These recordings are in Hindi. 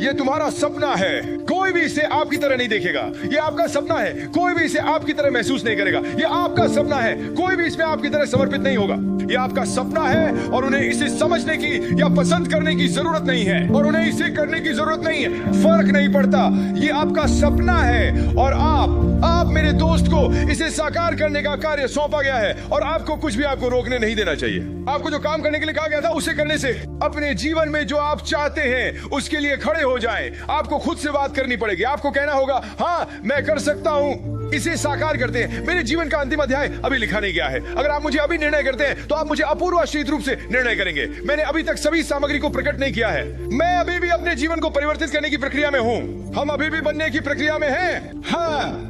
ये तुम्हारा सपना है, कोई भी इसे आपकी तरह नहीं देखेगा। ये आपका सपना है, कोई भी इसे आपकी तरह महसूस नहीं करेगा। ये आपका सपना है, कोई भी इसमें आपकी तरह समर्पित नहीं होगा। ये आपका सपना है और उन्हें इसे समझने की या पसंद करने की जरूरत नहीं है, और उन्हें इसे करने की जरूरत नहीं है, फर्क नहीं पड़ता। ये आपका सपना है और आप मेरे दोस्त को इसे साकार करने का कार्य सौंपा गया है, और आपको कुछ भी आपको रोकने नहीं देना चाहिए। आपको जो काम करने के लिए कहा गया था उसे करने से अपने जीवन में जो आप चाहते हैं उसके लिए खड़े हो जाएं। आपको खुद से बात करनी पड़ेगी। आपको कहना होगा, हाँ मैं कर सकता हूं, इसे साकार करते हैं। मेरे जीवन का अंतिम अध्याय अभी लिखा नहीं गया है। अगर आप मुझे अभी निर्णय करते हैं तो आप मुझे अपूर्वाश्रित रूप से निर्णय करेंगे। मैंने अभी तक सभी सामग्री को प्रकट नहीं किया है। मैं अभी भी अपने जीवन को परिवर्तित करने की प्रक्रिया में हूं। हम अभी भी बनने की प्रक्रिया में हैं। हाँ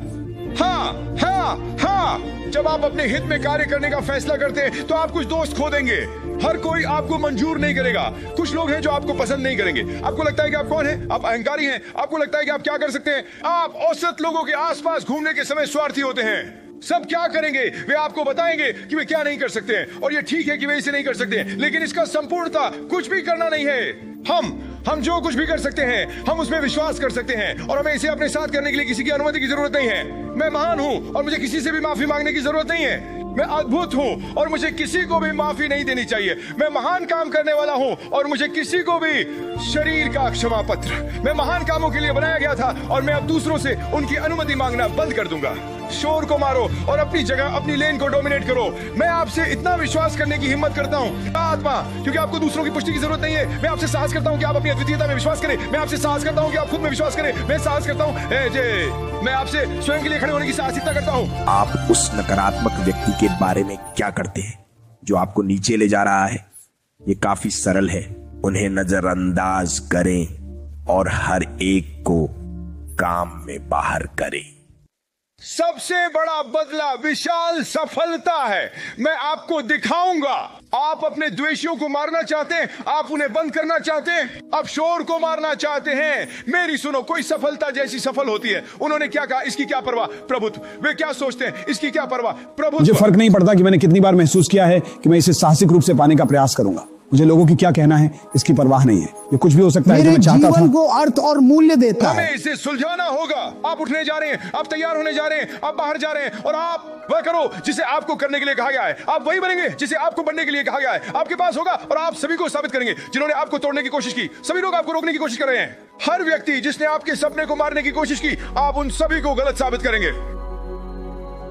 हाँ हाँ हाँ। जब आप अपने हित में कार्य करने का फैसला करते हैं तो आप कुछ दोस्त खो देंगे। हर कोई आपको मंजूर नहीं करेगा। कुछ लोग हैं जो आपको पसंद नहीं करेंगे। आपको लगता है कि आप कौन हैं? आप अहंकारी हैं। आपको लगता है कि आप क्या कर सकते हैं। आप औसत लोगों के आसपास घूमने के समय स्वार्थी होते हैं। सब क्या करेंगे, वे आपको बताएंगे कि वे क्या नहीं कर सकते हैं, और ये ठीक है कि वे इसे नहीं कर सकते हैं, लेकिन इसका संपूर्णता कुछ भी करना नहीं है। हम जो कुछ भी कर सकते हैं हम उसमें विश्वास कर सकते हैं, और हमें इसे अपने साथ करने के लिए किसी की अनुमति की जरूरत नहीं है। मैं महान हूं और मुझे किसी से भी माफी मांगने की जरूरत नहीं है। मैं अद्भुत हूं और मुझे किसी को भी माफी नहीं देनी चाहिए। मैं महान काम करने वाला हूं और मुझे किसी को भी शरीर का क्षमा पत्र। मैं महान कामों के लिए बनाया गया था और मैं अब दूसरों से उनकी अनुमति मांगना बंद कर दूंगा। शोर को मारो और अपनी जगह, अपनी लेन को डोमिनेट करो। मैं आपसे इतना विश्वास करने की हिम्मत करता हूं आत्मा, क्योंकि आपको दूसरों की पुष्टि की जरूरत नहीं है। मैं आपसे साहस करता हूं कि आप अपनी अद्वितीयता में विश्वास करें। मैं आपसे साहस करता हूं कि आप खुद में विश्वास करें। मैं साहस करता हूं, मैं आपसे स्वयं के लिए खड़े होने की साहसिकता करता हूं। आप उस नकारात्मक व्यक्ति के बारे में क्या करते हैं जो आपको नीचे ले जा रहा है? ये काफी सरल है। उन्हें नजरअंदाज करें और हर एक को काम में बाहर करें। सबसे बड़ा बदला विशाल सफलता है। मैं आपको दिखाऊंगा। आप अपने द्वेषियों को मारना चाहते हैं, आप उन्हें बंद करना चाहते हैं, आप शोर को मारना चाहते हैं। मेरी सुनो, कोई सफलता जैसी सफल होती है। उन्होंने क्या कहा, इसकी क्या परवाह, प्रभुत्व। वे क्या सोचते हैं, इसकी क्या परवाह, प्रभुत्व। मुझे फर्क नहीं पड़ता कि मैंने कितनी बार महसूस किया है कि मैं इसे साहसिक रूप से पाने का प्रयास करूंगा। मुझे लोगों की क्या कहना है इसकी परवाह नहीं है। ये कुछ भी हो सकता है जो मैं चाहता था। जीवन को अर्थ और मूल्य देता है। हमें इसे सुलझाना होगा। आप उठने जा रहे हैं, आप तैयार होने जा रहे हैं, आप बाहर जा रहे हैं, और आप वह करो जिसे आपको करने के लिए कहा गया है। आप वही बनेंगे जिसे आपको बनने के लिए कहा गया है। आपके पास होगा और आप सभी को साबित करेंगे। जिन्होंने आपको तोड़ने की कोशिश की, सभी लोग आपको रोकने की कोशिश कर रहे हैं। हर व्यक्ति जिसने आपके सपने को मारने की कोशिश की, आप उन सभी को गलत साबित करेंगे।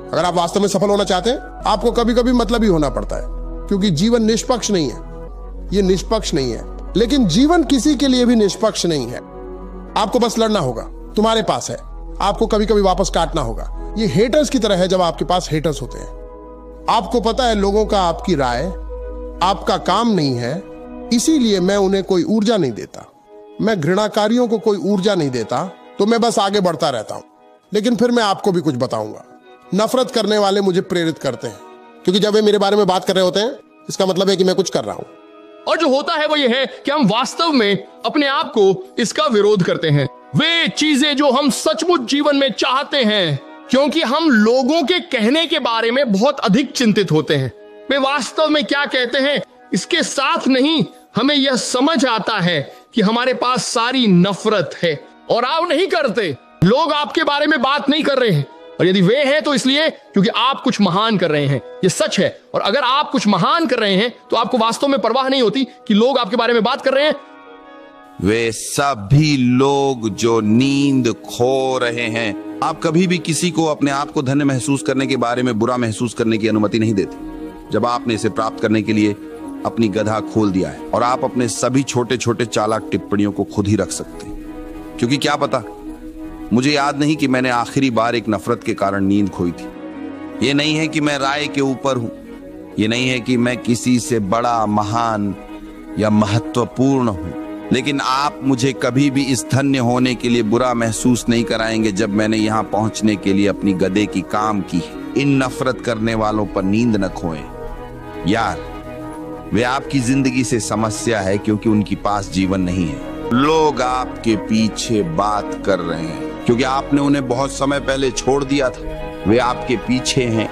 अगर आप वास्तव में सफल होना चाहते हैं, आपको कभी कभी मतलब ही होना पड़ता है, क्योंकि जीवन निष्पक्ष नहीं है। ये निष्पक्ष नहीं है, लेकिन जीवन किसी के लिए भी निष्पक्ष नहीं है। आपको बस लड़ना होगा। तुम्हारे पास है, आपको कभी कभी वापस काटना होगा। ये हेटर्स की तरह है जब आपके पास हेटर्स होते हैं। आपको पता है लोगों का आपकी राय आपका काम नहीं है, इसीलिए मैं उन्हें कोई ऊर्जा नहीं देता। मैं घृणाकारियों को कोई ऊर्जा नहीं देता, तो मैं बस आगे बढ़ता रहता हूं। लेकिन फिर मैं आपको भी कुछ बताऊंगा। नफरत करने वाले मुझे प्रेरित करते हैं, क्योंकि जब वे मेरे बारे में बात कर रहे होते हैं, इसका मतलब है कि मैं कुछ कर रहा हूं। और जो होता है वो ये है कि हम वास्तव में अपने आप को इसका विरोध करते हैं। वे चीजें जो हम सचमुच जीवन में चाहते हैं, क्योंकि हम लोगों के कहने के बारे में बहुत अधिक चिंतित होते हैं। वे वास्तव में क्या कहते हैं इसके साथ नहीं, हमें यह समझ आता है कि हमारे पास सारी नफरत है और आप नहीं करते। लोग आपके बारे में बात नहीं कर रहे हैं, और यदि वे हैं तो इसलिए क्योंकि आप कुछ महान कर रहे हैं। ये सच है। और अगर आप कुछ महान कर रहे हैं तो आपको वास्तव में परवाह नहीं होती कि लोग आपके बारे में बात कर रहे हैं। वे सभी लोग जो नींद खो रहे हैं। आप कभी भी किसी को अपने आप को धन्य महसूस करने के बारे में बुरा महसूस करने की अनुमति नहीं देते। जब आपने इसे प्राप्त करने के लिए अपनी गधा खोल दिया है, और आप अपने सभी छोटे छोटे चालाक टिप्पणियों को खुद ही रख सकते हैं। क्योंकि क्या पता, मुझे याद नहीं कि मैंने आखिरी बार एक नफरत के कारण नींद खोई थी। ये नहीं है कि मैं राय के ऊपर हूं, ये नहीं है कि मैं किसी से बड़ा, महान या महत्वपूर्ण हूं, लेकिन आप मुझे कभी भी इस धन्य होने के लिए बुरा महसूस नहीं कराएंगे जब मैंने यहां पहुंचने के लिए अपनी गधे की काम की। इन नफरत करने वालों पर नींद न खोएं यार। वे आपकी जिंदगी से समस्या है क्योंकि उनके पास जीवन नहीं है। लोग आपके पीछे बात कर रहे हैं क्योंकि आपने उन्हें बहुत समय पहले छोड़ दिया था। वे आपके पीछे हैं।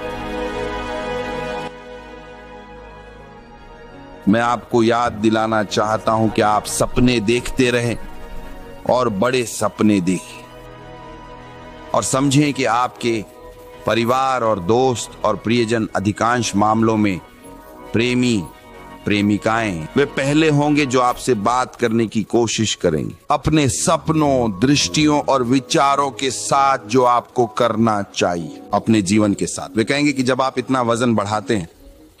मैं आपको याद दिलाना चाहता हूं कि आप सपने देखते रहें, और बड़े सपने देखें और समझें कि आपके परिवार और दोस्त और प्रियजन अधिकांश मामलों में प्रेमी प्रेमिकाएं वे पहले होंगे जो आपसे बात करने की कोशिश करेंगे अपने सपनों, दृष्टियों और विचारों के साथ जो आपको करना चाहिए अपने जीवन के साथ। वे कहेंगे कि जब आप इतना वजन बढ़ाते हैं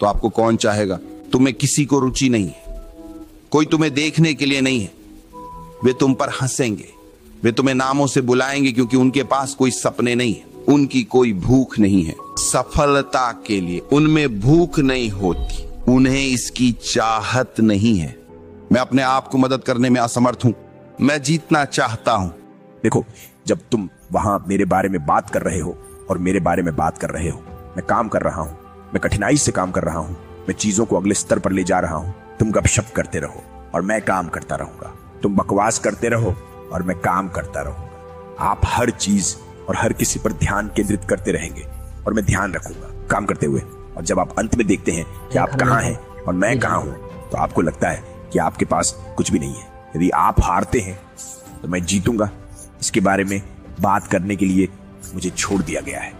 तो आपको कौन चाहेगा, तुम्हें किसी को रुचि नहीं है, कोई तुम्हें देखने के लिए नहीं है। वे तुम पर हंसेंगे, वे तुम्हें नामों से बुलाएंगे क्योंकि उनके पास कोई सपने नहीं है, उनकी कोई भूख नहीं है सफलता के लिए, उनमें भूख नहीं होती, उन्हें इसकी चाहत नहीं है। मैं अपने आप को मदद करने में असमर्थ हूं, मैं जीतना चाहता हूं। देखो, जब तुम वहां मेरे बारे में बात कर रहे हो और मेरे बारे में बात कर रहे हो, मैं काम कर रहा हूं, मैं कठिनाई से काम कर रहा हूं, मैं चीजों को अगले स्तर पर ले जा रहा हूं। तुम गपशप करते रहो और मैं काम करता रहूंगा, तुम बकवास करते रहो और मैं काम करता रहूंगा। आप हर चीज और हर किसी पर ध्यान केंद्रित करते रहेंगे और मैं ध्यान रखूंगा काम करते हुए। और जब आप अंत में देखते हैं कि आप कहां हैं और मैं कहां हूं, तो आपको लगता है कि आपके पास कुछ भी नहीं है। यदि आप हारते हैं तो मैं जीतूंगा, इसके बारे में बात करने के लिए मुझे छोड़ दिया गया है।